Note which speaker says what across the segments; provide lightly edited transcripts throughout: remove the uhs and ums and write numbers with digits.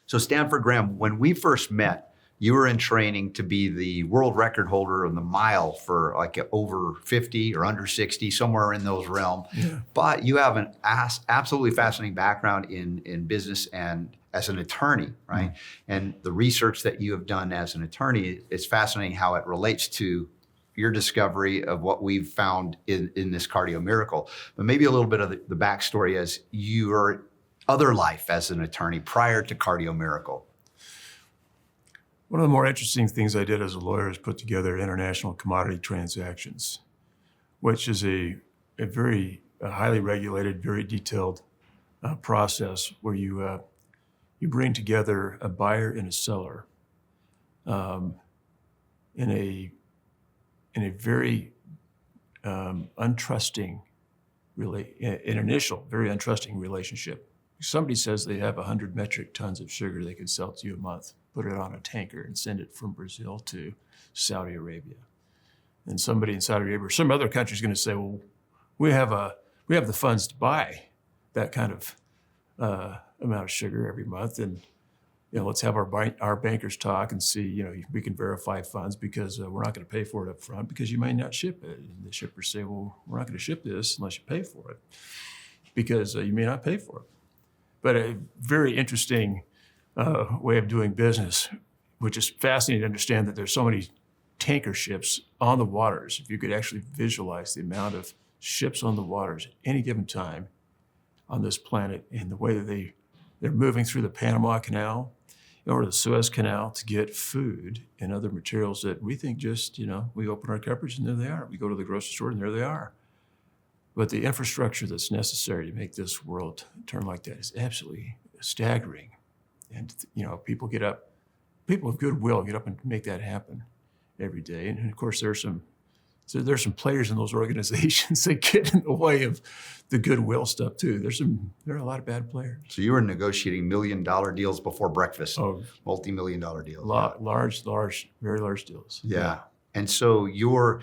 Speaker 1: So Stanford Graham, when we first met, you were in training to be the world record holder in the mile for like over 50 or under 60, somewhere in those realms.
Speaker 2: Yeah.
Speaker 1: But you have an absolutely fascinating background in business and as an attorney, right? And the research that you have done as an attorney, it's fascinating how it relates to your discovery of what we've found in this cardio miracle. But maybe a little bit of the backstory as your other life as an attorney prior to cardio miracle.
Speaker 2: One of the more interesting things I did as a lawyer is put together international commodity transactions, which is a very highly regulated, very detailed process where you bring together a buyer and a seller in a very untrusting, an initial very untrusting relationship. Somebody says they have 100 metric tons of sugar they can sell to you a month. Put it on a tanker and send it from Brazil to Saudi Arabia. And somebody in Saudi Arabia or some other country is going to say, well, we have the funds to buy that kind of amount of sugar every month, and let's have our bankers talk and see, we can verify funds because we're not going to pay for it up front because you may not ship it. And the shippers say, well, we're not going to ship this unless you pay for it because you may not pay for it. But a very interesting way of doing business, which is fascinating to understand that there's so many tanker ships on the waters. If you could actually visualize the amount of ships on the waters at any given time on this planet and the way that they're moving through the Panama Canal or the Suez Canal to get food and other materials that we think just, we open our cupboards and there they are. We go to the grocery store and there they are. But the infrastructure that's necessary to make this world turn like that is absolutely staggering. And, people of goodwill get up and make that happen every day. And of course, there's some players in those organizations that get in the way of the goodwill stuff too. There are a lot of bad players.
Speaker 1: So you were negotiating $1 million deals before breakfast, multi-million-dollar deals.
Speaker 2: Large, very large deals.
Speaker 1: Yeah. And so your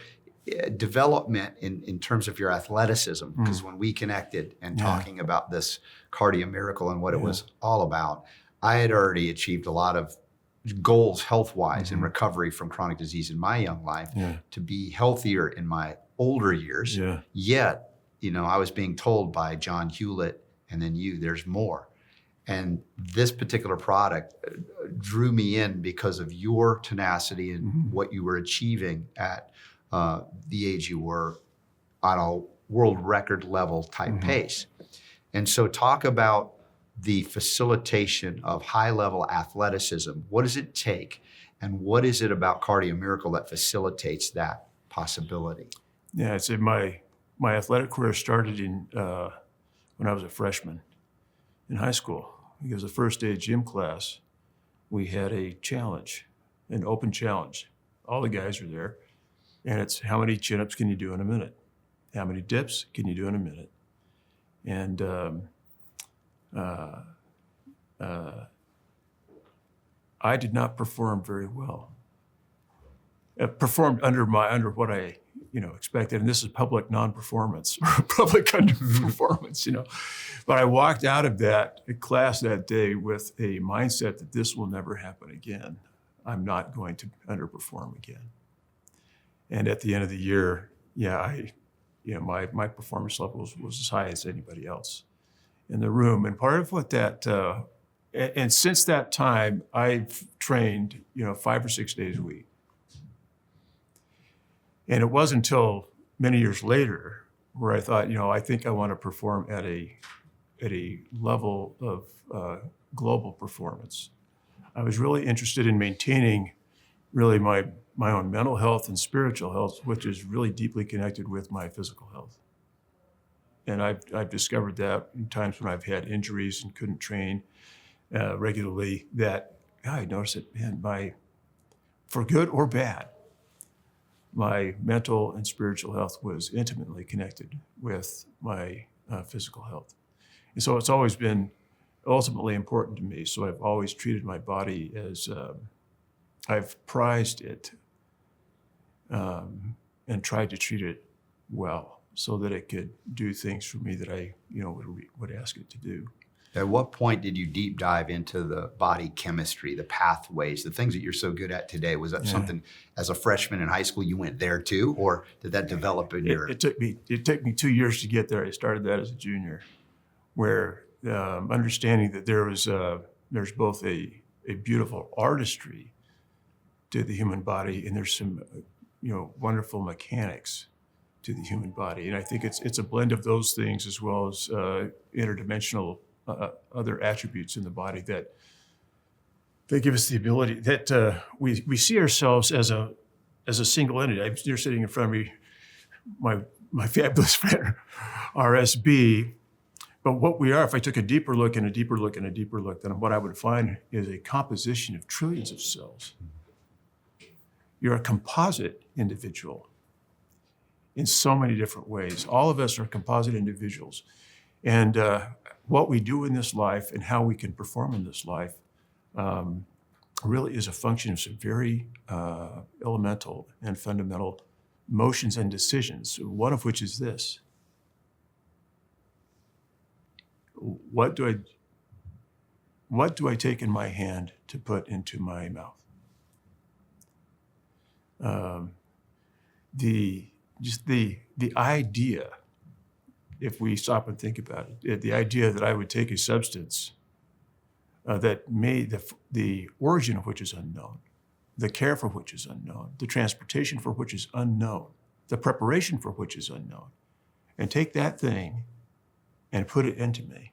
Speaker 1: development in terms of your athleticism, because when we connected and talking about this cardio miracle and what it was all about, I had already achieved a lot of goals health-wise in recovery from chronic disease in my young life to be healthier in my older years.
Speaker 2: Yeah.
Speaker 1: Yet, I was being told by John Hewlett and then there's more. And this particular product drew me in because of your tenacity and what you were achieving at the age you were on a world record level type pace. And so talk about the facilitation of high level athleticism. What does it take? And what is it about Cardio Miracle that facilitates that possibility?
Speaker 2: Yeah, I'd say my athletic career started when I was a freshman in high school. Because the first day of gym class, we had a challenge, an open challenge. All the guys are there. And it's how many chin-ups can you do in a minute? How many dips can you do in a minute? And I did not perform very well. Performed under what I expected, and this is public non-performance or public underperformance, But I walked out of that class that day with a mindset that this will never happen again. I'm not going to underperform again. And at the end of the year, my performance level was as high as anybody else in the room. And part of what that, and since that time, I've trained, 5 or 6 days a week. And it wasn't until many years later where I thought, I think I want to perform at a level of global performance. I was really interested in maintaining really my own mental health and spiritual health, which is really deeply connected with my physical health. And I've discovered that in times when I've had injuries and couldn't train regularly, that I noticed that, man, for good or bad, my mental and spiritual health was intimately connected with my physical health. And so it's always been ultimately important to me. So I've always treated my body as, I've prized it and tried to treat it well so that it could do things for me that I would ask it to do.
Speaker 1: At what point did you deep dive into the body chemistry, the pathways, the things that you're so good at today? Was that something as a freshman in high school you went there too, or did that develop in your?
Speaker 2: It took me 2 years to get there. I started that as a junior, where understanding that there's both a beautiful artistry to the human body, and there's some wonderful mechanics to the human body. And I think it's a blend of those things as well as interdimensional other attributes in the body that give us the ability that we see ourselves as a single entity. You're sitting in front of me, my fabulous friend, RSB. But what we are, if I took a deeper look and a deeper look and a deeper look, then what I would find is a composition of trillions of cells. You're a composite individual in so many different ways. All of us are composite individuals. And what we do in this life and how we can perform in this life really is a function of some very elemental and fundamental motions and decisions, one of which is this. What do I take in my hand to put into my mouth? The idea, if we stop and think about it, the idea that I would take a substance that the origin of which is unknown, the care for which is unknown, the transportation for which is unknown, the preparation for which is unknown, and take that thing and put it into me.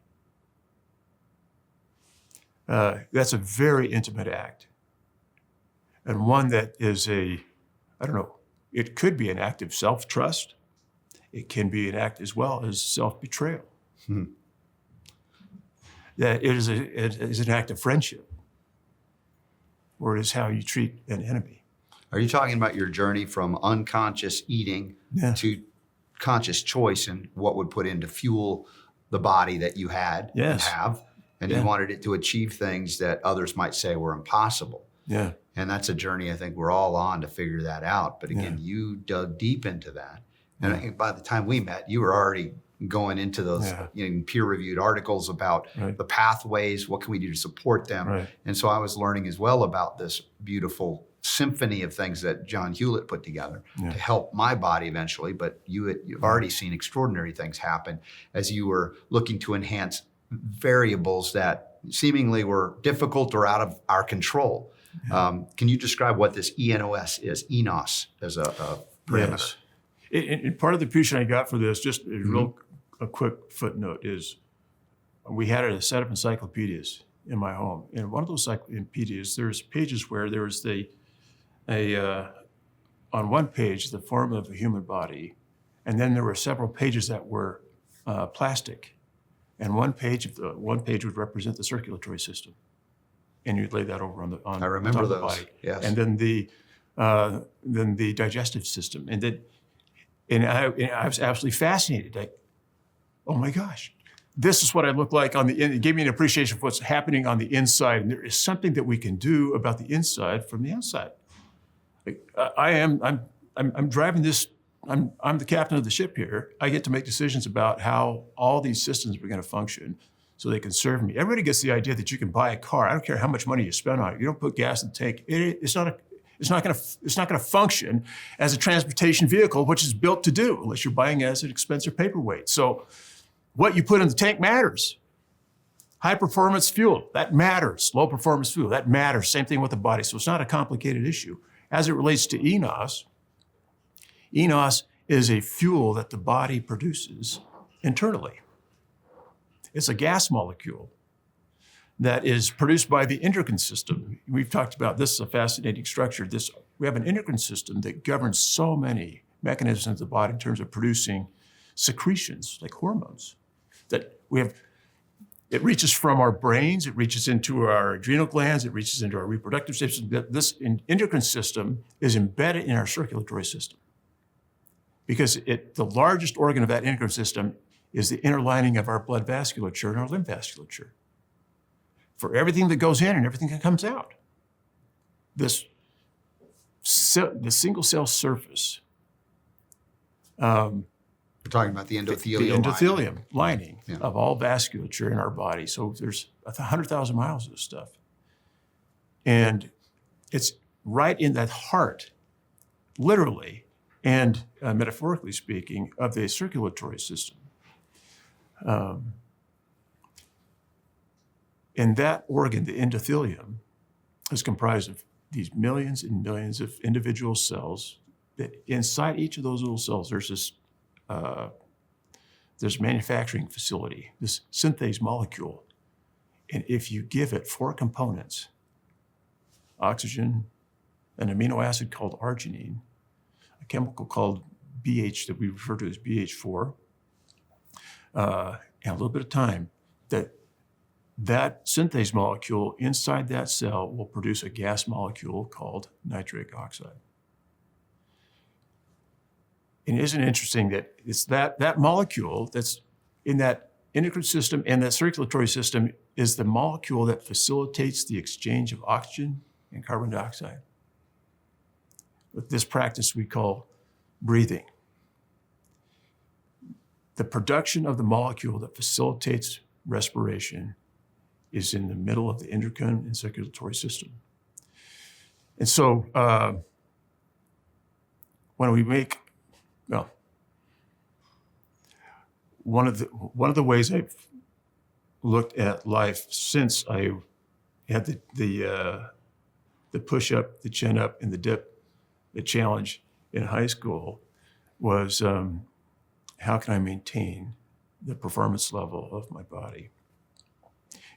Speaker 2: That's a very intimate act, and one that is it could be an act of self-trust. It can be an act as well as self-betrayal. That it is an act of friendship, or it is how you treat an enemy.
Speaker 1: Are you talking about your journey from unconscious eating to conscious choice and what would put in to fuel the body that you had and have, and you wanted it to achieve things that others might say were impossible?
Speaker 2: Yeah.
Speaker 1: And that's a journey I think we're all on to figure that out. But again, you dug deep into that. And I think by the time we met, you were already going into those peer-reviewed articles about the pathways, what can we do to support them?
Speaker 2: Right.
Speaker 1: And so I was learning as well about this beautiful symphony of things that John Hewlett put together to help my body eventually. But you've already seen extraordinary things happen as you were looking to enhance variables that seemingly were difficult or out of our control. Can you describe what this ENOS is, ENOS, as a parameter?
Speaker 2: Yes. And part of the appreciation I got for this, just a quick footnote, is we had a set of encyclopedias in my home. And one of those encyclopedias, there's pages where there was on one page, the form of a human body, and then there were several pages that were plastic. And one page would represent the circulatory system. And you'd lay that over on
Speaker 1: I remember
Speaker 2: top of the
Speaker 1: those.
Speaker 2: body.
Speaker 1: Yes.
Speaker 2: And then the digestive system. And I was absolutely fascinated. Like, oh my gosh, this is what I look like on the inside. It gave me an appreciation for what's happening on the inside. And there is something that we can do about the inside from the outside. Like, I'm driving this. I'm the captain of the ship here. I get to make decisions about how all these systems are going to function so they can serve me. Everybody gets the idea that you can buy a car. I don't care how much money you spend on it. You don't put gas in the tank. It's not going to function as a transportation vehicle, which is built to do, unless you're buying it as an expensive paperweight. So what you put in the tank matters. High performance fuel, that matters. Low performance fuel, that matters. Same thing with the body. So it's not a complicated issue. As it relates to ENOS, ENOS is a fuel that the body produces internally. It's a gas molecule that is produced by the endocrine system. We've talked about this is a fascinating structure. We have an endocrine system that governs so many mechanisms of the body in terms of producing secretions like hormones. That it reaches from our brains, it reaches into our adrenal glands, it reaches into our reproductive system. This endocrine system is embedded in our circulatory system because the largest organ of that endocrine system is the inner lining of our blood vasculature and our lymph vasculature. For everything that goes in and everything that comes out, the single cell surface
Speaker 1: We're talking about the
Speaker 2: the
Speaker 1: endothelial
Speaker 2: endothelium lining
Speaker 1: Yeah.
Speaker 2: of all vasculature in our body. So there's 100,000 miles of this stuff. And it's right in that heart, literally and metaphorically speaking, of the circulatory system. And that organ, the endothelium, is comprised of these millions and millions of individual cells that inside each of those little cells, there's this manufacturing facility, this synthase molecule. And if you give it 4 components, oxygen, an amino acid called arginine, a chemical called BH that we refer to as BH4, and a little bit of time, that synthase molecule inside that cell will produce a gas molecule called nitric oxide. And isn't it interesting that it's that molecule that's in that endocrine system and that circulatory system is the molecule that facilitates the exchange of oxygen and carbon dioxide. With this practice we call breathing. The production of the molecule that facilitates respiration is in the middle of the endocrine and circulatory system. And so when we make, well, one of the ways I've looked at life since I had the push-up, the chin-up, and the dip, the challenge in high school was how can I maintain the performance level of my body?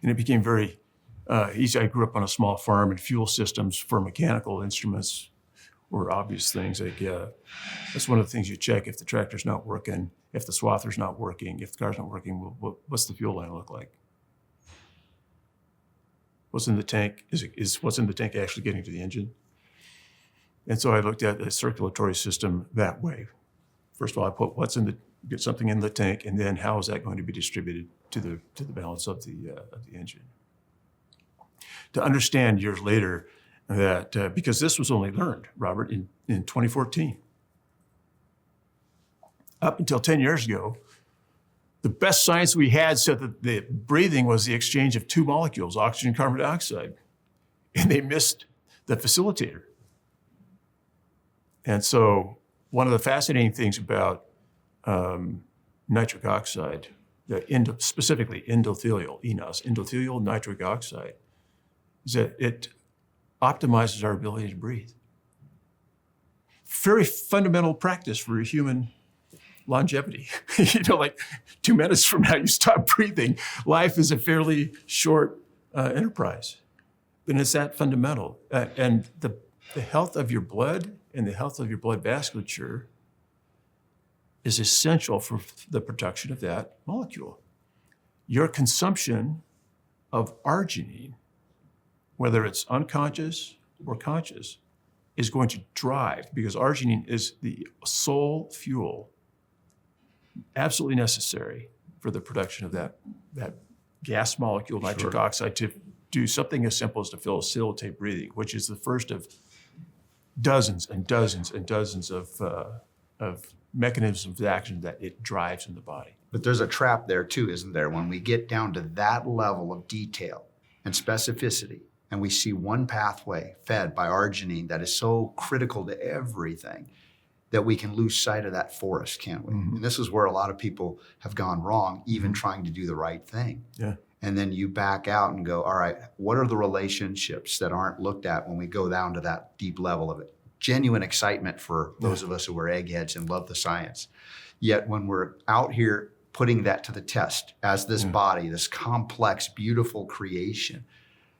Speaker 2: And it became very easy. I grew up on a small farm, and fuel systems for mechanical instruments were obvious things. Like that's one of the things you check if the tractor's not working, if the swather's not working, if the car's not working. What's the fuel line look like? What's in the tank? Is what's in the tank actually getting to the engine? And so I looked at the circulatory system that way. First of all, I put get something in the tank, and then how is that going to be distributed to the balance of the engine? To understand years later that because this was only learned, Robert, in 2014. Up until 10 years ago, the best science we had said that the breathing was the exchange of 2 molecules, oxygen and carbon dioxide, and they missed the facilitator. And so one of the fascinating things about nitric oxide, specifically endothelial, ENOS, endothelial nitric oxide, is that it optimizes our ability to breathe. Very fundamental practice for human longevity. Like 2 minutes from now, you stop breathing. Life is a fairly short enterprise, and it's that fundamental. And the health of your blood and the health of your blood vasculature is essential for the production of that molecule. Your consumption of arginine, whether it's unconscious or conscious, is going to drive, because arginine is the sole fuel absolutely necessary for the production of that gas molecule, nitric oxide, to do something as simple as to facilitate breathing, which is the first of dozens and dozens and dozens of mechanisms of action that it drives in the body.
Speaker 1: But there's a trap there too, isn't there? When we get down to that level of detail and specificity, and we see one pathway fed by arginine that is so critical to everything, that we can lose sight of that forest, can't we? Mm-hmm. And this is where a lot of people have gone wrong, even trying to do the right thing.
Speaker 2: Yeah.
Speaker 1: And then you back out and go, all right, what are the relationships that aren't looked at when we go down to that deep level of it? Genuine excitement for those of us who are eggheads and love the science. Yet when we're out here putting that to the test as this body, this complex, beautiful creation,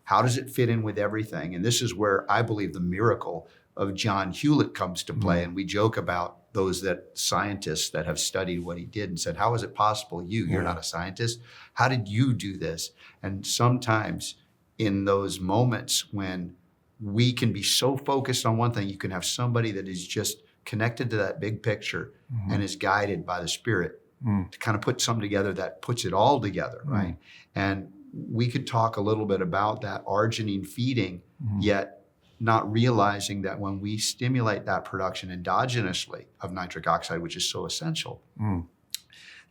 Speaker 1: how does it fit in with everything? And this is where I believe the miracle of John Hewlett comes to play. And we joke about those scientists that have studied what he did and said, how is it possible you're not a scientist? How did you do this? And sometimes in those moments when we can be so focused on one thing, you can have somebody that is just connected to that big picture and is guided by the Spirit to kind of put something together that puts it all together, right? And we could talk a little bit about that arginine feeding, yet not realizing that when we stimulate that production endogenously of nitric oxide, which is so essential,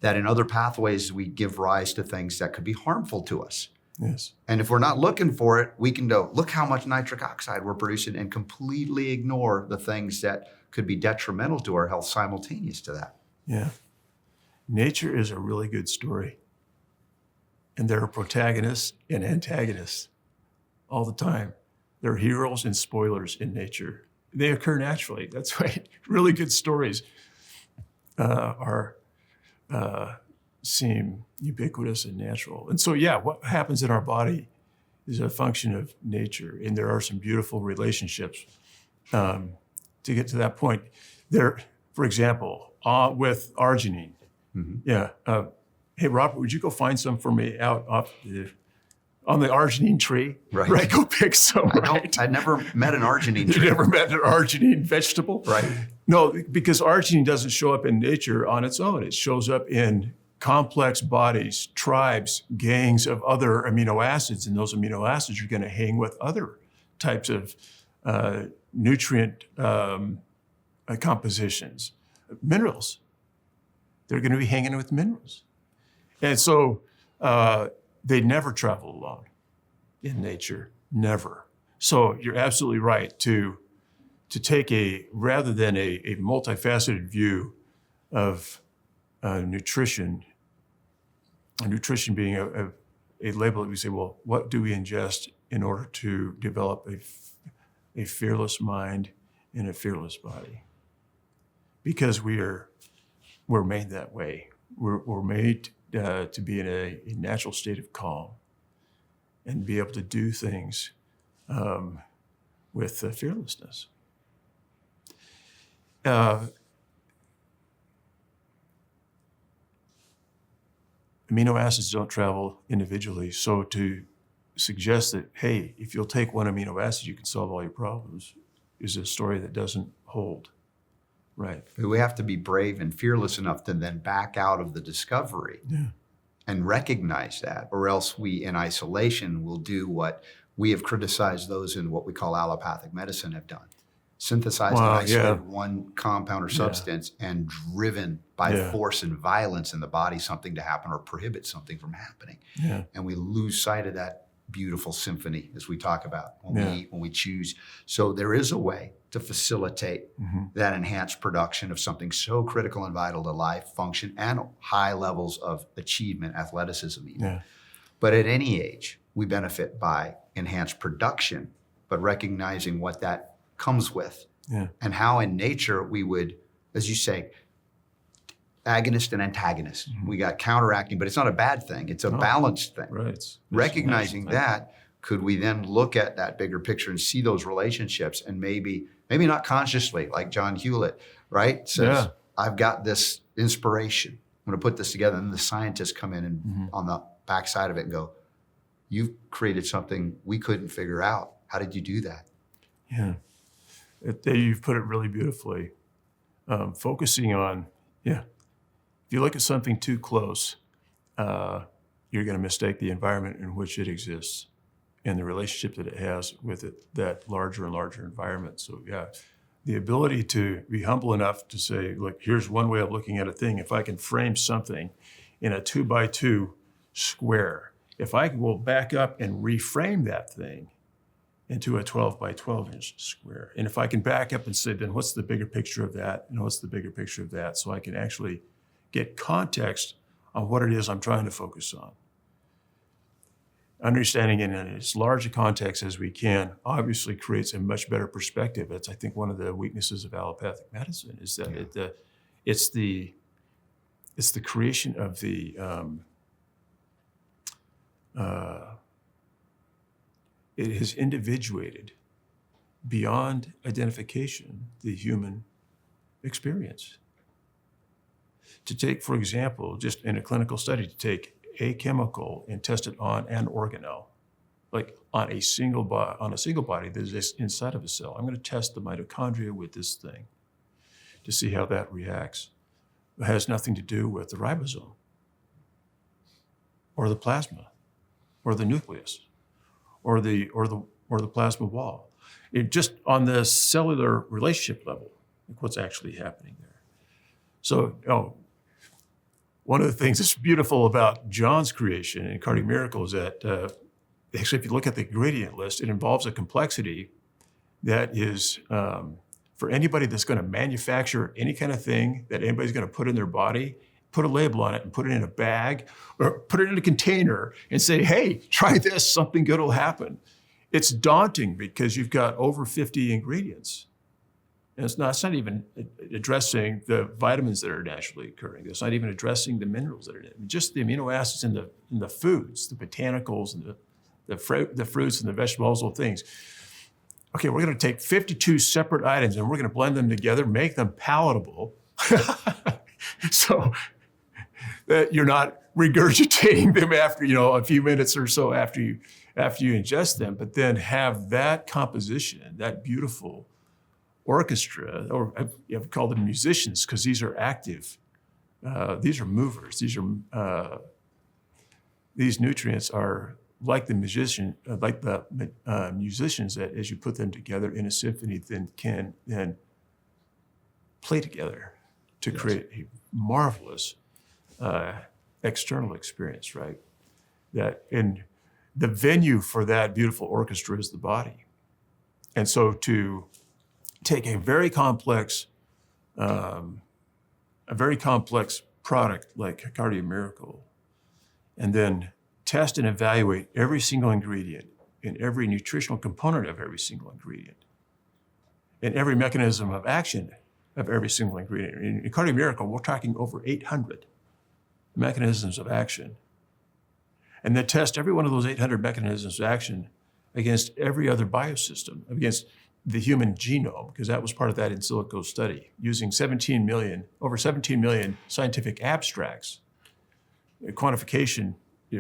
Speaker 1: that in other pathways we give rise to things that could be harmful to us.
Speaker 2: Yes.
Speaker 1: And if we're not looking for it, we can go, look how much nitric oxide we're producing, and completely ignore the things that could be detrimental to our health simultaneous to that.
Speaker 2: Yeah. Nature is a really good story. And there are protagonists and antagonists all the time. There are heroes and spoilers in nature. They occur naturally. That's why really good stories seem ubiquitous and natural. And so, yeah, what happens in our body is a function of nature. And there are some beautiful relationships to get to that point. There, for example, with arginine.
Speaker 1: Mm-hmm.
Speaker 2: Yeah. Hey, Robert, would you go find some for me out on the arginine tree?
Speaker 1: Right.
Speaker 2: Go pick some.
Speaker 1: I never met an arginine
Speaker 2: You
Speaker 1: tree.
Speaker 2: never met an arginine vegetable?
Speaker 1: Right.
Speaker 2: No, because arginine doesn't show up in nature on its own. It shows up in complex bodies, tribes, gangs of other amino acids, and those amino acids are going to hang with other types of nutrient compositions, minerals. They're going to be hanging with minerals. And so they never travel alone in nature, never. So you're absolutely right to take rather than a multifaceted view of nutrition being a label that we say, well, what do we ingest in order to develop a fearless mind and a fearless body? Because we're made that way. We're made to be in a natural state of calm and be able to do things with fearlessness. Amino acids don't travel individually, so to suggest that, hey, if you'll take one amino acid, you can solve all your problems is a story that doesn't hold. Right.
Speaker 1: We have to be brave and fearless enough to then back out of the discovery and recognize that, or else we, in isolation, will do what we have criticized those in what we call allopathic medicine have done. Synthesized and isolated one compound or substance and driven by force and violence in the body something to happen or prohibit something from happening.
Speaker 2: Yeah.
Speaker 1: And we lose sight of that beautiful symphony as we talk about when we choose. So there is a way to facilitate that enhanced production of something so critical and vital to life, function, and high levels of achievement, athleticism even.
Speaker 2: Yeah.
Speaker 1: But at any age, we benefit by enhanced production, but recognizing what that comes with and how in nature we would, as you say, agonist and antagonist. We got counteracting, but it's not a bad thing. It's a balanced thing.
Speaker 2: Right. It's
Speaker 1: Recognizing that, could we then look at that bigger picture and see those relationships and maybe not consciously, like John Hewlett, right? Says, I've got this inspiration. I'm going to put this together. And then the scientists come in and on the backside of it and go, you've created something we couldn't figure out. How did you do that?
Speaker 2: Yeah. You've put it really beautifully. Focusing on, if you look at something too close, you're going to mistake the environment in which it exists and the relationship that it has with that larger and larger environment. So the ability to be humble enough to say, look, here's one way of looking at a thing. If I can frame something in a 2x2 square, if I will back up and reframe that thing into a 12 by 12 inch square. And if I can back up and say, then what's the bigger picture of that? And what's the bigger picture of that? So I can actually get context on what it is I'm trying to focus on. Understanding it in as large a context as we can obviously creates a much better perspective. That's, I think, one of the weaknesses of allopathic medicine is that it's the creation of the it has individuated beyond identification the human experience. To take, for example, just in a clinical study, to take a chemical and test it on an organelle, like on a single body that is inside of a cell. I'm going to test the mitochondria with this thing to see how that reacts. It has nothing to do with the ribosome or the plasma or the nucleus or the plasma wall. It just on the cellular relationship level, like what's actually happening there. So, one of the things that's beautiful about John's creation in Cardio Miracle is that actually, if you look at the ingredient list, it involves a complexity that is for anybody that's going to manufacture any kind of thing that anybody's going to put in their body, put a label on it and put it in a bag or put it in a container and say, hey, try this, something good will happen. It's daunting because you've got over 50 ingredients. And it's not even addressing the vitamins that are naturally occurring. It's not even addressing the minerals that are in it. Just the amino acids in the foods, the botanicals and the fruits and the vegetables, those things. Okay, we're going to take 52 separate items and we're going to blend them together, make them palatable, so that you're not regurgitating them after a few minutes or so after you ingest them. But then have that composition, that beautiful orchestra, or I've called them musicians because these are active. These are movers. These nutrients are like the musicians that, as you put them together in a symphony, then can play together to create a marvelous external experience, right? And the venue for that beautiful orchestra is the body. And so to take a very complex product like Cardio Miracle, and then test and evaluate every single ingredient and every nutritional component of every single ingredient and every mechanism of action of every single ingredient. In Cardio Miracle, we're talking over 800 mechanisms of action. And then test every one of those 800 mechanisms of action against every other biosystem, against the human genome, because that was part of that in silico study, using over 17 million scientific abstracts, quantification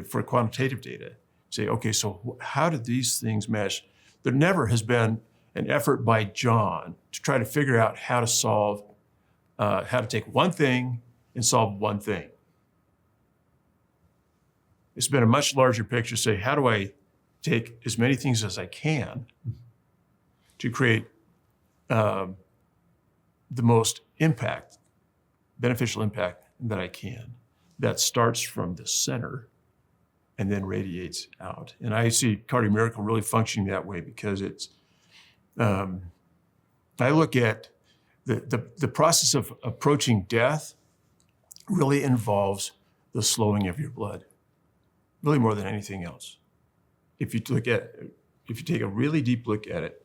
Speaker 2: for quantitative data. Say, okay, so how do these things mesh? There never has been an effort by John to try to figure out how to take one thing and solve one thing. It's been a much larger picture, say, how do I take as many things as I can to create the most beneficial impact that I can, that starts from the center and then radiates out. And I see Cardio Miracle really functioning that way because it's, I look at the process of approaching death really involves the slowing of your blood, really more than anything else. If you take a really deep look at it,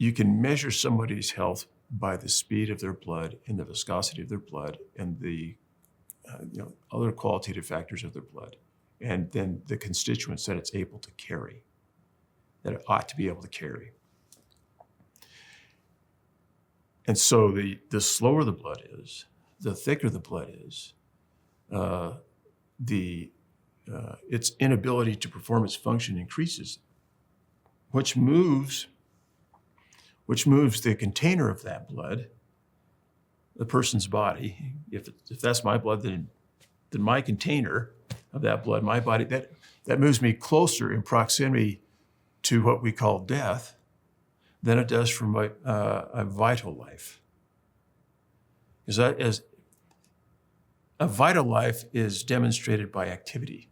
Speaker 2: you can measure somebody's health by the speed of their blood and the viscosity of their blood and the other qualitative factors of their blood, and then the constituents that it's able to carry, that it ought to be able to carry. And so the slower the blood is, the thicker the blood is, its inability to perform its function increases, which moves the container of that blood, the person's body. If that's my blood, then my container of that blood, my body, that moves me closer in proximity to what we call death than it does from a vital life. As a vital life is demonstrated by activity.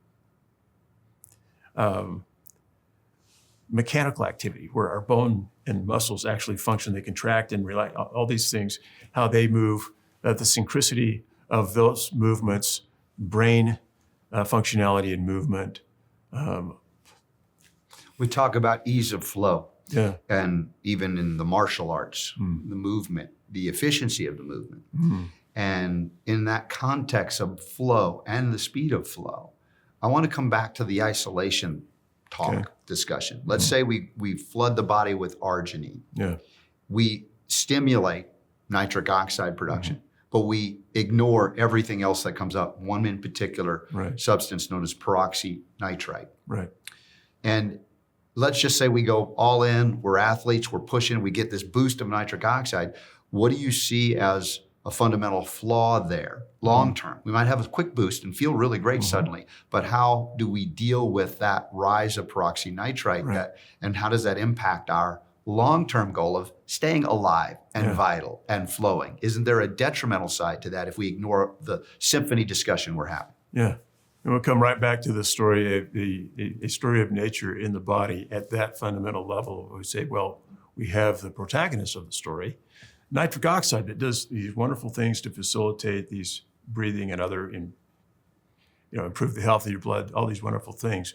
Speaker 2: Mechanical activity, where our bone and muscles actually function, they contract and relax, all these things, how they move, the synchronicity of those movements, brain functionality and movement.
Speaker 1: We talk about ease of flow.
Speaker 2: Yeah.
Speaker 1: And even in the martial arts, the movement, the efficiency of the movement. And in that context of flow and the speed of flow, I want to come back to the isolation talk discussion. Let's say we flood the body with arginine.
Speaker 2: Yeah.
Speaker 1: We stimulate nitric oxide production, but we ignore everything else that comes up, one in particular substance known as peroxynitrite.
Speaker 2: Right.
Speaker 1: And let's just say we go all in, we're athletes, we're pushing, we get this boost of nitric oxide. What do you see as a fundamental flaw there long term? We might have a quick boost and feel really great suddenly, but how do we deal with that rise of peroxynitrite and how does that impact our long-term goal of staying alive and
Speaker 2: Yeah.
Speaker 1: vital and flowing. Isn't there a detrimental side to that if we ignore the symphony discussion we're having?
Speaker 2: Yeah. And we'll come right back to the story of a story of nature in the body at that fundamental level. We say, well, we have the protagonist of the story, nitric oxide, that does these wonderful things to facilitate these breathing and other, improve the health of your blood, all these wonderful things.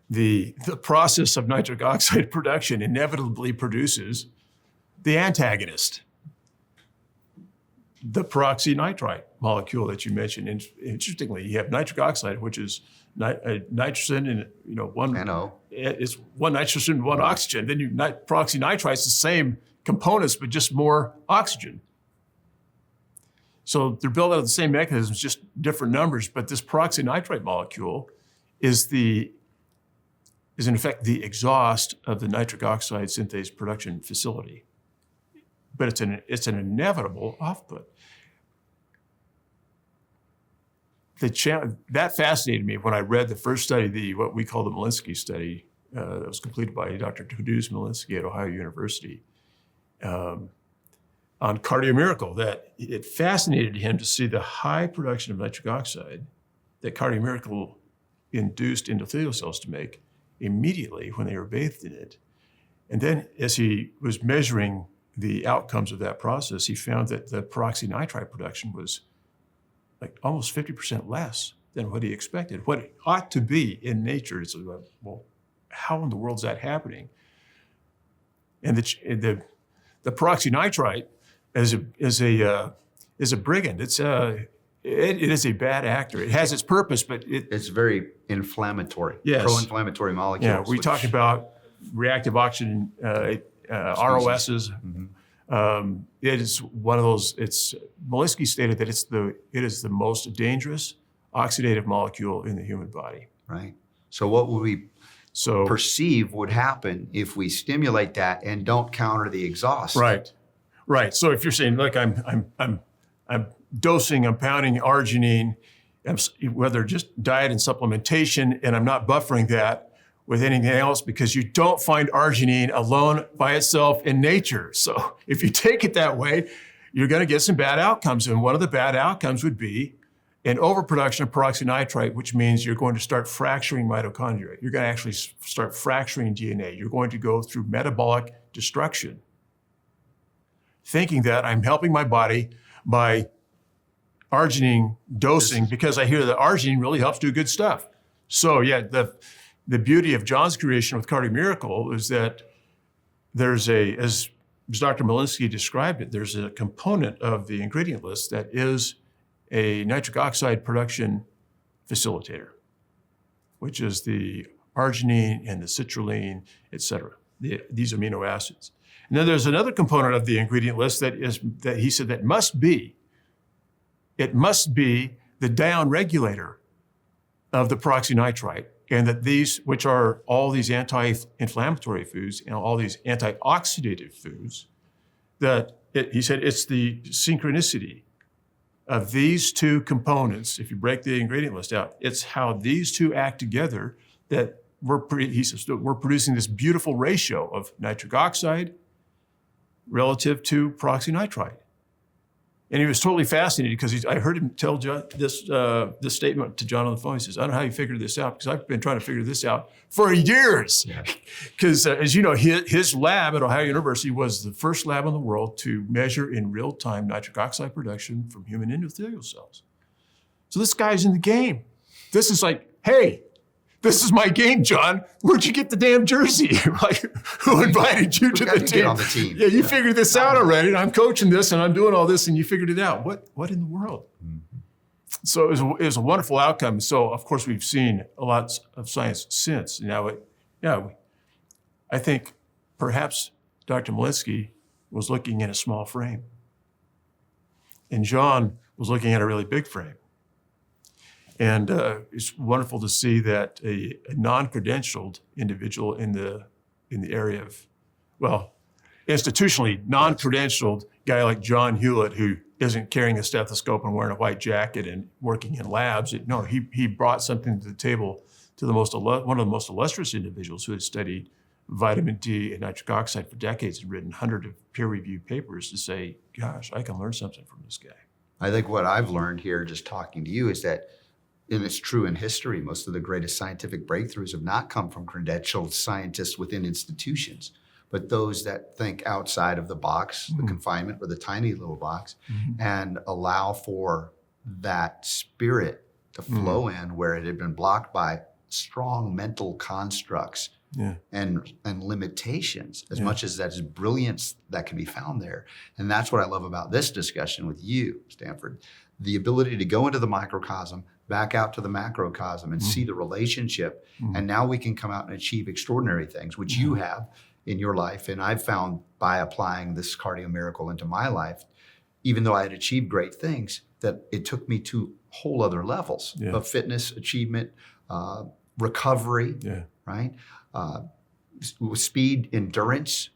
Speaker 2: The process of nitric oxide production inevitably produces the antagonist, the peroxynitrite molecule that you mentioned. And interestingly, you have nitric oxide, which is nitrogen and one
Speaker 1: NO.
Speaker 2: It's one nitrogen, one oxygen. Then peroxynitrite is the same components, but just more oxygen. So they're built out of the same mechanisms, just different numbers. But this peroxynitrite molecule is in effect the exhaust of the nitric oxide synthase production facility. But it's an inevitable output. That fascinated me when I read the first study, what we call the Malinsky study, that was completed by Dr. Tadeusz Malinsky at Ohio University, on cardiomiracle, that it fascinated him to see the high production of nitric oxide that cardiomiracle induced endothelial cells to make immediately when they were bathed in it. And then as he was measuring the outcomes of that process, he found that the peroxynitrite production was like almost 50% less than what he expected, what it ought to be in nature. It's like, well, how in the world is that happening? And the peroxynitrite is a brigand. It is a bad actor. It has its purpose, but
Speaker 1: It's very inflammatory,
Speaker 2: Yes.
Speaker 1: pro-inflammatory molecules.
Speaker 2: yeah, we talk about reactive oxygen ROSs. It is one of those. Malinsky stated that it is the most dangerous oxidative molecule in the human body.
Speaker 1: Right. So what would we perceive would happen if we stimulate that and don't counter the exhaust?
Speaker 2: Right. So if you're saying, look, I'm dosing, I'm pounding arginine, whether just diet and supplementation, and I'm not buffering that with anything else, because you don't find arginine alone by itself in nature. So if you take it that way, you're going to get some bad outcomes. And one of the bad outcomes would be an overproduction of peroxynitrite, which means you're going to start fracturing mitochondria. You're going to actually start fracturing DNA. You're going to go through metabolic destruction, thinking that I'm helping my body by arginine dosing because I hear that arginine really helps do good stuff. So yeah, the beauty of John's creation with cardiomiracle is that there's as Dr. Malinsky described it, there's a component of the ingredient list that is a nitric oxide production facilitator, which is the arginine and the citrulline, et cetera, these amino acids. And then there's another component of the ingredient list that he said that must be the down-regulator of the peroxynitrite, and that these, which are all these anti-inflammatory foods and all these antioxidative foods, he said it's the synchronicity of these two components. If you break the ingredient list out, it's how these two act together that he says we're producing this beautiful ratio of nitric oxide relative to peroxynitrite. And he was totally fascinated because I heard him tell John this statement to John on the phone. He says, I don't know how you figured this out, because I've been trying to figure this out for years. Because as you know, his lab at Ohio University was the first lab in the world to measure in real time nitric oxide production from human endothelial cells. So this guy's in the game. This is like, hey, this is my game, John. Where'd you get the damn jersey? Like, who invited you to the team?
Speaker 1: Get on the team.
Speaker 2: Yeah, you figured this out already, and I'm coaching this, and I'm doing all this, and you figured it out. What in the world? Mm-hmm. So it was a wonderful outcome. So of course we've seen a lot of science since. Now, I think perhaps Dr. Malinsky was looking in a small frame, and John was looking at a really big frame. And it's wonderful to see that a non-credentialed individual in the area of, well, institutionally non-credentialed guy like John Hewlett, who isn't carrying a stethoscope and wearing a white jacket and working in labs. No, he brought something to the table to one of the most illustrious individuals who had studied vitamin D and nitric oxide for decades and written hundreds of peer-reviewed papers to say, gosh, I can learn something from this guy.
Speaker 1: I think what I've learned here just talking to you is that, and it's true in history, most of the greatest scientific breakthroughs have not come from credentialed scientists within institutions, but those that think outside of the box, the confinement or the tiny little box, and allow for that spirit to flow in where it had been blocked by strong mental constructs and limitations, as much as that's brilliance that can be found there. And that's what I love about this discussion with you, Stanford. The ability to go into the microcosm, back out to the macrocosm and see the relationship. And now we can come out and achieve extraordinary things, which you have in your life. And I've found by applying this cardio miracle into my life, even though I had achieved great things, that it took me to whole other levels of fitness, achievement, recovery, right? Speed, endurance,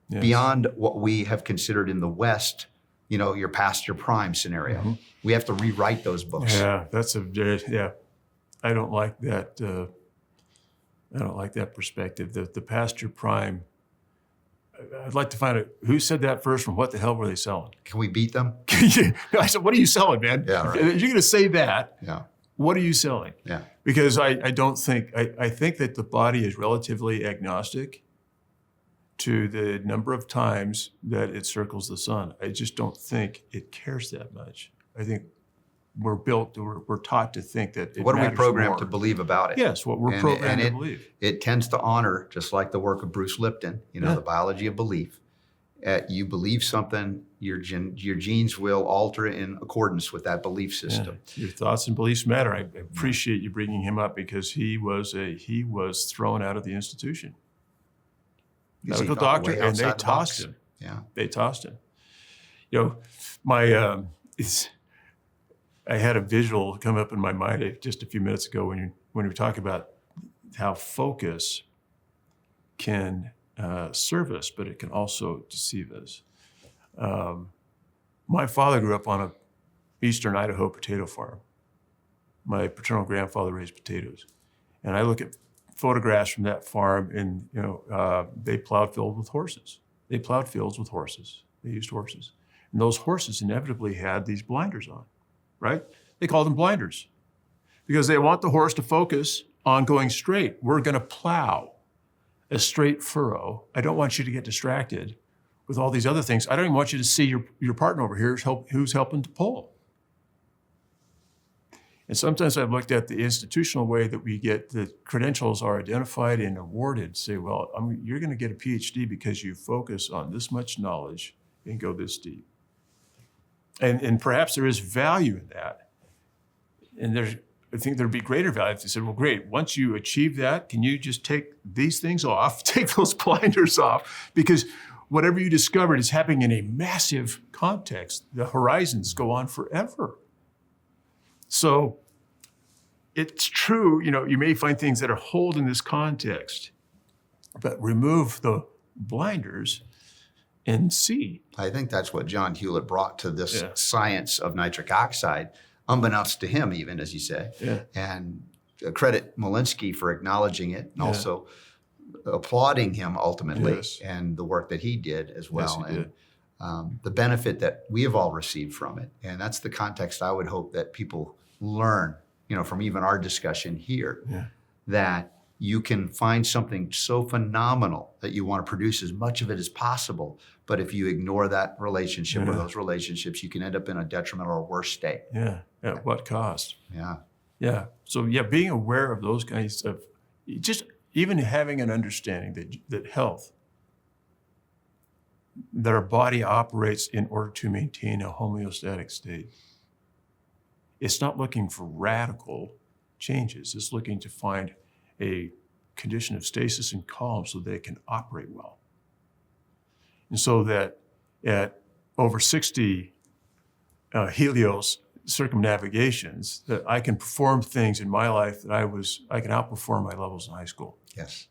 Speaker 1: beyond what we have considered in the West, you know, your past your prime scenario. We have to rewrite those books.
Speaker 2: Yeah, that's I don't like that. I don't like that perspective. The past your prime. I'd like to find out who said that first and what the hell were they selling?
Speaker 1: Can we beat them?
Speaker 2: I said, what are you selling, man?
Speaker 1: Yeah, right.
Speaker 2: If you're going to say that,
Speaker 1: Yeah.
Speaker 2: what are you selling?
Speaker 1: Yeah.
Speaker 2: Because I don't think, I think that the body is relatively agnostic to the number of times that it circles the sun. I just don't think it cares that much. I think we're taught to think that it
Speaker 1: What are we
Speaker 2: matters
Speaker 1: programmed
Speaker 2: more.
Speaker 1: to believe about it?
Speaker 2: Yes, what we're programmed to believe.
Speaker 1: It tends to honor, just like the work of Bruce Lipton, you know, the biology of belief. You believe something, your genes will alter in accordance with that belief system.
Speaker 2: Yeah. Your thoughts and beliefs matter. I appreciate you bringing him up because he was thrown out of the institution. Medical doctor, and they tossed him.
Speaker 1: Yeah,
Speaker 2: they tossed him. You know, I had a visual come up in my mind just a few minutes ago when we talk about how focus can serve us, but it can also deceive us. My father grew up on a eastern Idaho potato farm. My paternal grandfather raised potatoes, and I look at photographs from that farm, and you know, they plowed fields with horses. They plowed fields with horses. They used horses, and those horses inevitably had these blinders on, right? They called them blinders because they want the horse to focus on going straight. We're going to plow a straight furrow. I don't want you to get distracted with all these other things. I don't even want you to see your partner over here who's helping to pull. And sometimes I've looked at the institutional way that we get the credentials are identified and awarded. Say, well, you're going to get a PhD because you focus on this much knowledge and go this deep. And perhaps there is value in that. And I think there'd be greater value if they said, well, great, once you achieve that, can you just take these things off, take those blinders off? Because whatever you discovered is happening in a massive context. The horizons go on forever. So it's true, you know, you may find things that are hold in this context, but remove the blinders and see.
Speaker 1: I think that's what John Hewlett brought to this science of nitric oxide, unbeknownst to him even, as you say. Yeah. And credit Malinsky for acknowledging it and also applauding him ultimately and the work that he did as well.
Speaker 2: Yes, he did.
Speaker 1: The benefit that we have all received from it. And that's the context I would hope that people learn, you know, from even our discussion here, that you can find something so phenomenal that you want to produce as much of it as possible. But if you ignore that relationship or those relationships, you can end up in a detrimental or worse state.
Speaker 2: Yeah. At what cost?
Speaker 1: Yeah.
Speaker 2: Yeah. So being aware of those kinds of, just even having an understanding that health, that our body operates in order to maintain a homeostatic state. It's not looking for radical changes. It's looking to find a condition of stasis and calm so they can operate well. And so that at over 60 Helios circumnavigations, that I can perform things in my life that I can outperform my levels in high school.
Speaker 1: Yes.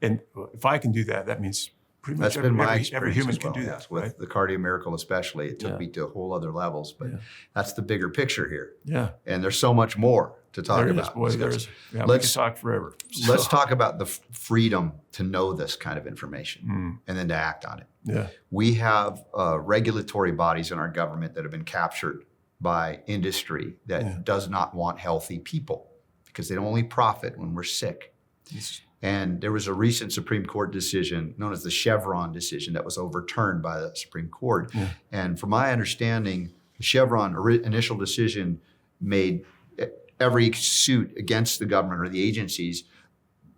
Speaker 2: And if I can do that, that means pretty
Speaker 1: That's
Speaker 2: much
Speaker 1: been my
Speaker 2: every
Speaker 1: experience
Speaker 2: human
Speaker 1: as well,
Speaker 2: can do
Speaker 1: yes,
Speaker 2: that,
Speaker 1: with
Speaker 2: right?
Speaker 1: the cardio miracle especially. It took
Speaker 2: Yeah.
Speaker 1: me to whole other levels, but
Speaker 2: Yeah.
Speaker 1: that's the bigger picture here.
Speaker 2: Yeah,
Speaker 1: And there's so much more to talk
Speaker 2: there is,
Speaker 1: about.
Speaker 2: boy,
Speaker 1: Discuss.
Speaker 2: there's. Yeah, we could
Speaker 1: Let's
Speaker 2: talk forever.
Speaker 1: let's
Speaker 2: So,
Speaker 1: talk about the freedom to know this kind of information
Speaker 2: Mm.
Speaker 1: and then to act on it.
Speaker 2: Yeah,
Speaker 1: We have regulatory bodies in our government that have been captured by industry that
Speaker 2: Yeah.
Speaker 1: does not want healthy people because they don't only profit when we're sick.
Speaker 2: It's-
Speaker 1: And there was a recent Supreme Court decision known as the Chevron decision that was overturned by the Supreme Court.
Speaker 2: Yeah.
Speaker 1: And from my understanding, the Chevron initial decision made every suit against the government or the agencies,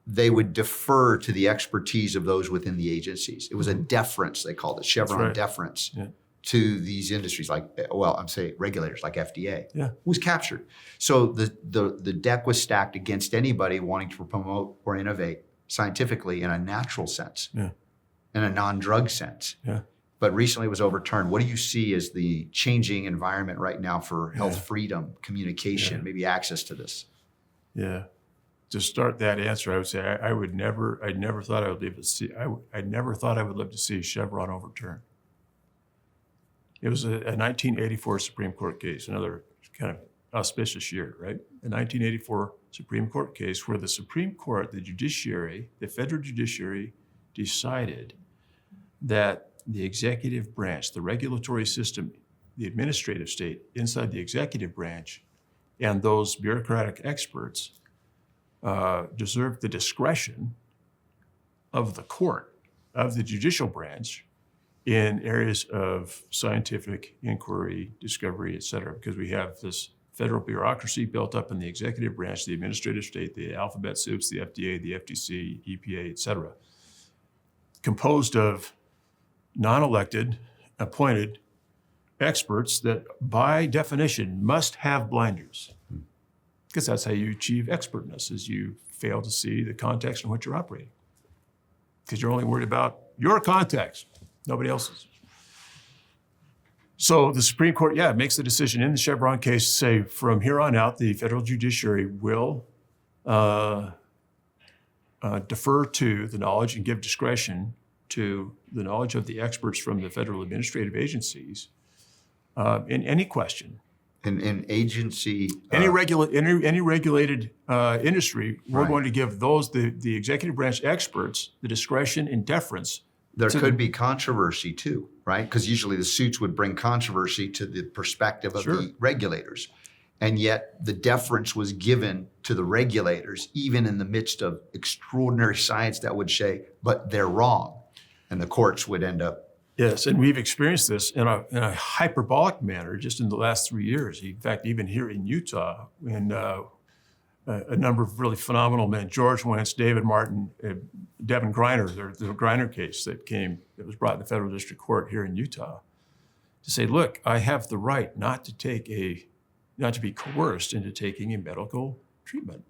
Speaker 1: they would defer to the expertise of those within the agencies. It was a deference, they called it, Chevron
Speaker 2: right.
Speaker 1: deference
Speaker 2: Yeah.
Speaker 1: to these industries like, well, I'm saying regulators like FDA,
Speaker 2: Yeah.
Speaker 1: was captured. So the deck was stacked against anybody wanting to promote or innovate scientifically in a natural sense,
Speaker 2: Yeah.
Speaker 1: in a non-drug sense.
Speaker 2: Yeah.
Speaker 1: But recently it was overturned. What do you see as the changing environment right now for health
Speaker 2: Yeah.
Speaker 1: freedom, communication,
Speaker 2: Yeah.
Speaker 1: maybe access to this?
Speaker 2: Yeah. To start that answer, I would say I never thought I would live to see. I never thought I would live to see Chevron overturned. It was a 1984 Supreme Court case, another kind of auspicious year, right? A 1984 Supreme Court case where the Supreme Court, the judiciary, the federal judiciary, decided that the executive branch, the regulatory system, the administrative state inside the executive branch, and those bureaucratic experts deserved the discretion of the court, of the judicial branch, in areas of scientific inquiry, discovery, et cetera, because we have this federal bureaucracy built up in the executive branch, the administrative state, the alphabet soups, the FDA, the FTC, EPA, et cetera, composed of non-elected, appointed experts that by definition must have blinders, because that's how you achieve expertness, is you fail to see the context in which you're operating, because you're only worried about your context, nobody else's. So the Supreme Court, makes the decision in the Chevron case to say from here on out, the federal judiciary will defer to the knowledge and give discretion to the knowledge of the experts from the federal administrative agencies in any question.
Speaker 1: An agency,
Speaker 2: Any regulated industry, we're
Speaker 1: Right.
Speaker 2: going to give those, the executive branch experts, the discretion and deference.
Speaker 1: there could be controversy too, right? Because usually the suits would bring controversy to the perspective of
Speaker 2: Sure.
Speaker 1: the regulators. And yet the deference was given to the regulators, even in the midst of extraordinary science that would say, but they're wrong. And the courts would end up.
Speaker 2: Yes, and we've experienced this in a hyperbolic manner just in the last 3 years. In fact, even here in Utah, when a number of really phenomenal men, George Wentz, David Martin, Devin Griner, the Griner case that was brought in the federal district court here in Utah, to say, look, I have the right not to be coerced into taking a medical treatment.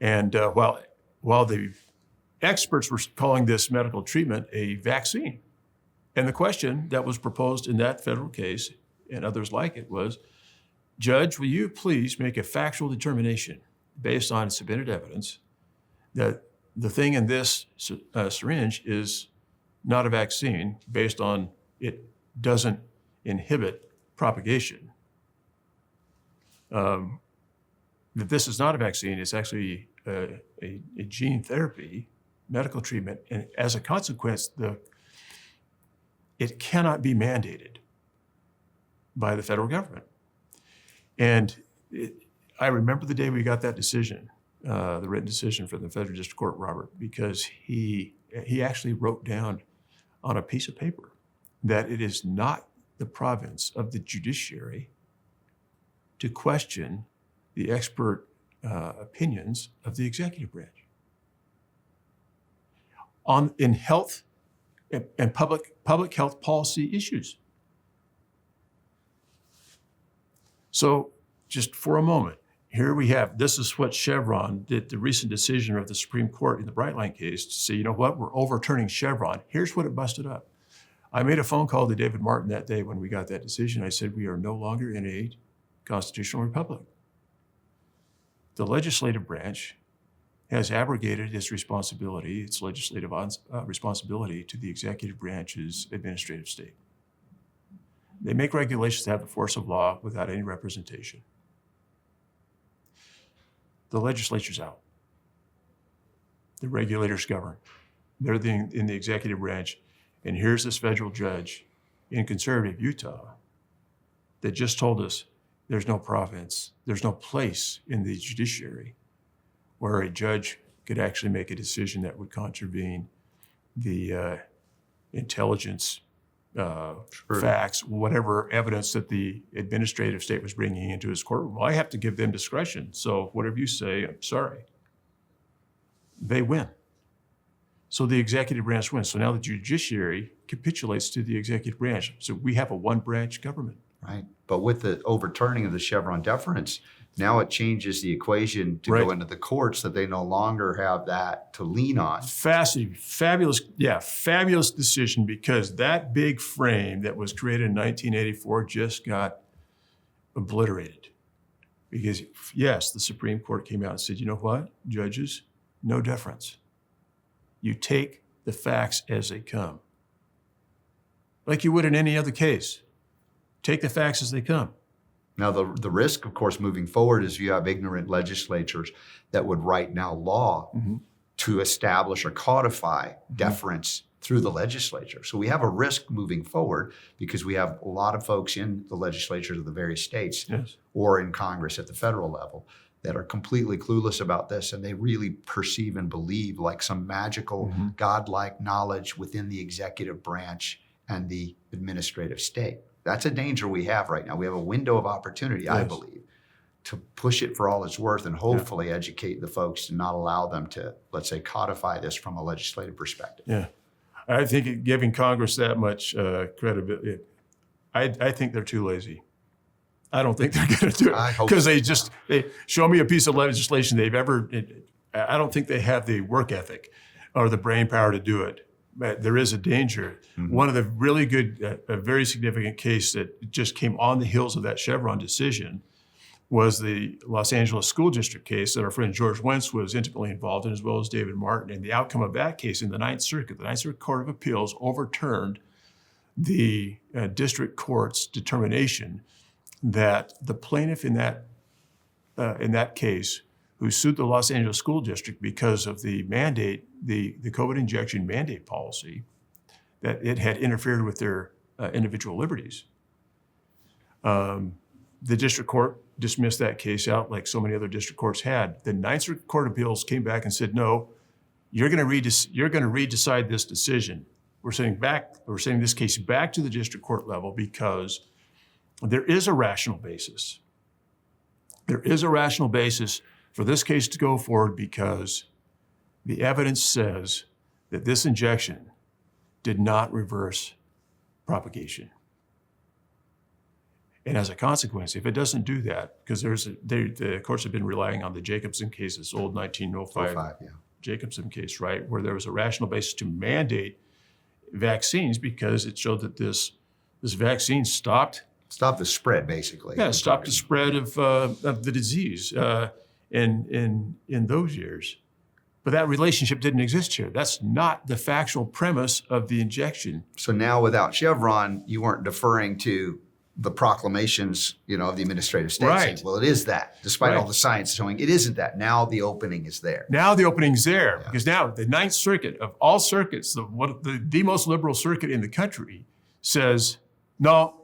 Speaker 2: And while the experts were calling this medical treatment a vaccine, and the question that was proposed in that federal case and others like it was, Judge, will you please make a factual determination based on submitted evidence that the thing in this syringe is not a vaccine based on it doesn't inhibit propagation. That this is not a vaccine, it's actually a gene therapy medical treatment, and as a consequence, it cannot be mandated by the federal government. And I remember the day we got that decision, the written decision from the federal district court, Robert, because he actually wrote down on a piece of paper that it is not the province of the judiciary to question the expert opinions of the executive branch in health and public health policy issues. So just for a moment, here we have, this is what Chevron did, the recent decision of the Supreme Court in the Brightline case, to say, you know what, we're overturning Chevron. Here's what it busted up. I made a phone call to David Martin that day when we got that decision. I said, we are no longer in a constitutional republic. The legislative branch has abrogated its responsibility, its legislative responsibility to the executive branch's administrative state. They make regulations that have the force of law without any representation. The legislature's out. The regulators govern. They're in the executive branch. And here's this federal judge in conservative Utah that just told us there's no province, there's no place in the judiciary where a judge could actually make a decision that would contravene the intelligence, facts, whatever evidence that the administrative state was bringing into his courtroom. Well, I have to give them discretion. So whatever you say, I'm sorry. They win. So the executive branch wins. So now the judiciary capitulates to the executive branch. So we have a one-branch government.
Speaker 1: Right. But with the overturning of the Chevron deference, now it changes the equation to
Speaker 2: Right.
Speaker 1: go into the courts that they no longer have that to lean on.
Speaker 2: Fascinating, fabulous decision, because that big frame that was created in 1984 just got obliterated. Because yes, the Supreme Court came out and said, you know what, judges, no deference. You take the facts as they come. Like you would in any other case. Take the facts as they come.
Speaker 1: Now, the risk, of course, moving forward is you have ignorant legislatures that would write now law to establish or codify deference through the legislature. So we have a risk moving forward because we have a lot of folks in the legislatures of the various states or in Congress at the federal level that are completely clueless about this, and they really perceive and believe like some magical, godlike knowledge within the executive branch and the administrative state. That's a danger we have right now. We have a window of opportunity, I believe, to push it for all it's worth and hopefully educate the folks to not allow them to, let's say, codify this from a legislative perspective.
Speaker 2: Yeah. I think giving Congress that much credibility, I think they're too lazy. I don't think they're going to do it because they show me a piece of legislation I don't think they have the work ethic or the brain power to do it. But there is a danger. One of the really good, a very significant case that just came on the heels of that Chevron decision was the Los Angeles School District case that our friend George Wentz was intimately involved in, as well as David Martin. And the outcome of that case in the Ninth Circuit Court of Appeals overturned the district court's determination that the plaintiff in that case, who sued the Los Angeles School District because of the mandate, the COVID injection mandate policy, that it had interfered with their individual liberties. The district court dismissed that case out like so many other district courts had. The Ninth Circuit Court of Appeals came back and said, no, you're going to redecide this decision. We're sending this case back to the district court level because there is a rational basis. There is a rational basis for this case to go forward because the evidence says that this injection did not reverse propagation. And as a consequence, if it doesn't do that, because the courts have been relying on the Jacobson case, this old 1905 Jacobson case, right, where there was a rational basis to mandate vaccines because it showed that this vaccine stopped
Speaker 1: the spread, basically.
Speaker 2: Yeah, stopped the spread of the disease in those years. But that relationship didn't exist here. That's not the factual premise of the injection.
Speaker 1: So now without Chevron, you weren't deferring to the proclamations, of the administrative state.
Speaker 2: Right.
Speaker 1: Saying, well, it is that, despite all the science showing it isn't that. Now the opening is there.
Speaker 2: Now the opening's there because now the Ninth Circuit of all circuits, the most liberal circuit in the country, says, no,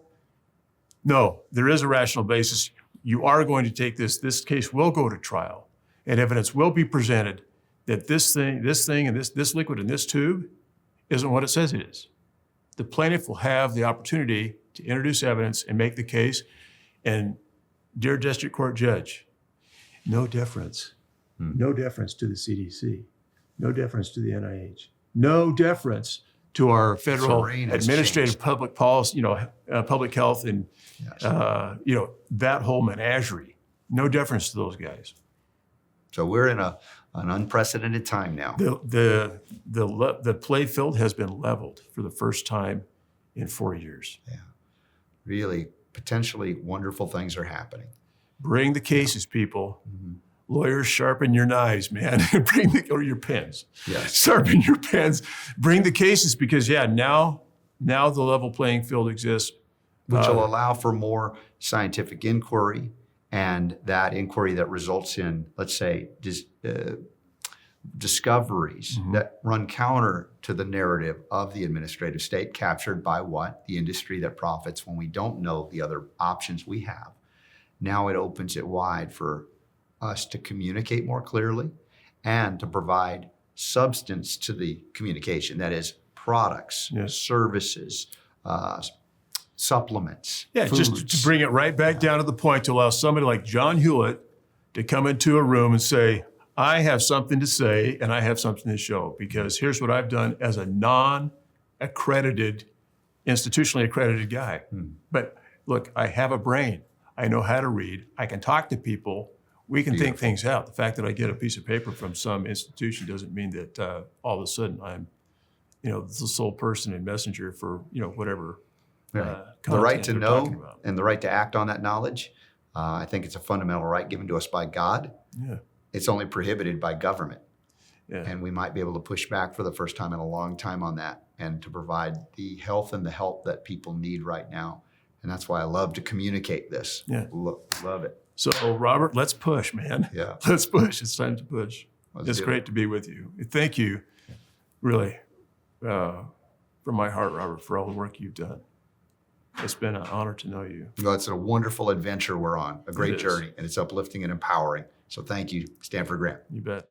Speaker 2: there is a rational basis. You are going to take this. This case will go to trial, and evidence will be presented that this thing, and this liquid in this tube isn't what it says it is. The plaintiff will have the opportunity to introduce evidence and make the case. And dear district court judge, no deference. No deference to the CDC. No deference to the NIH. No deference to our federal administrative public policy, public health and, that whole menagerie. No deference to those guys.
Speaker 1: So we're in an unprecedented time now.
Speaker 2: The play field has been leveled for the first time in 4 years.
Speaker 1: Yeah, really, potentially wonderful things are happening.
Speaker 2: Bring the cases, people. lawyers, sharpen your knives, man, or your pens.
Speaker 1: Yes.
Speaker 2: Sharpen your pens, bring the cases, because now the level playing field exists.
Speaker 1: Which will allow for more scientific inquiry, and that inquiry that results in, let's say, discoveries that run counter to the narrative of the administrative state, captured by what? The industry that profits when we don't know the other options we have. Now it opens it wide for us to communicate more clearly and to provide substance to the communication. That is, products, services, supplements,
Speaker 2: foods. Just to bring it right back down to the point, to allow somebody like John Hewlett to come into a room and say, I have something to say and I have something to show, because here's what I've done as a non-accredited, institutionally accredited guy. But look, I have a brain. I know how to read. I can talk to people. We can think things out. The fact that I get a piece of paper from some institution doesn't mean that all of a sudden I'm, the sole person and messenger for, whatever.
Speaker 1: The right to know and the right to act on that knowledge, I think it's a fundamental right given to us by God.
Speaker 2: Yeah.
Speaker 1: It's only prohibited by government.
Speaker 2: Yeah.
Speaker 1: And we might be able to push back for the first time in a long time on that, and to provide the health and the help that people need right now. And that's why I love to communicate this.
Speaker 2: Yeah.
Speaker 1: Love it.
Speaker 2: So, Robert, let's push, man.
Speaker 1: Yeah.
Speaker 2: Let's push. It's time to push.
Speaker 1: It's
Speaker 2: great to be with you. Thank you, really, from my heart, Robert, for all the work you've done. It's been an honor to know you.
Speaker 1: Well, it's a wonderful adventure we're on, a great journey, and it's uplifting and empowering. So thank you, Stanford Graham.
Speaker 2: You bet.